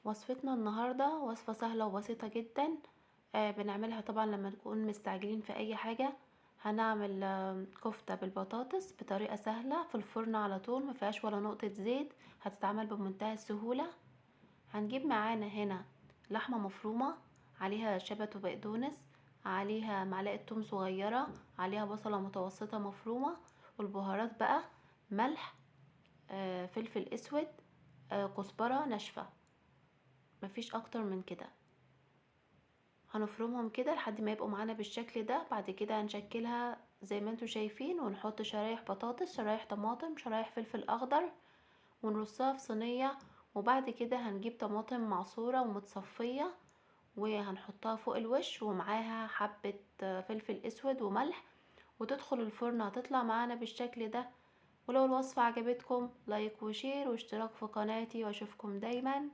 وصفتنا النهاردة وصفة سهلة وبسيطة جدا. بنعملها طبعا لما نكون مستعجلين في اي حاجة. هنعمل كفتة بالبطاطس بطريقة سهلة في الفرن على طول، مفيهاش ولا نقطة زيت، هتتعمل بمنتهى السهولة. هنجيب معانا هنا لحمة مفرومة، عليها شبت وبقدونس، عليها معلقة توم صغيرة، عليها بصلة متوسطة مفرومة، والبهارات بقى ملح، فلفل اسود، كزبرة ناشفة، مفيش اكتر من كده. هنفرمهم كده لحد ما يبقوا معانا بالشكل ده. بعد كده هنشكلها زي ما انتوا شايفين، ونحط شرايح بطاطس، شرايح طماطم، شرايح فلفل اخضر، ونرصها في صينية. وبعد كده هنجيب طماطم معصورة ومتصفية وهنحطها فوق الوش، ومعاها حبة فلفل اسود وملح، وتدخل الفرن. هتطلع معانا بالشكل ده. ولو الوصفة عجبتكم لايك وشير واشتراك في قناتي، واشوفكم دايما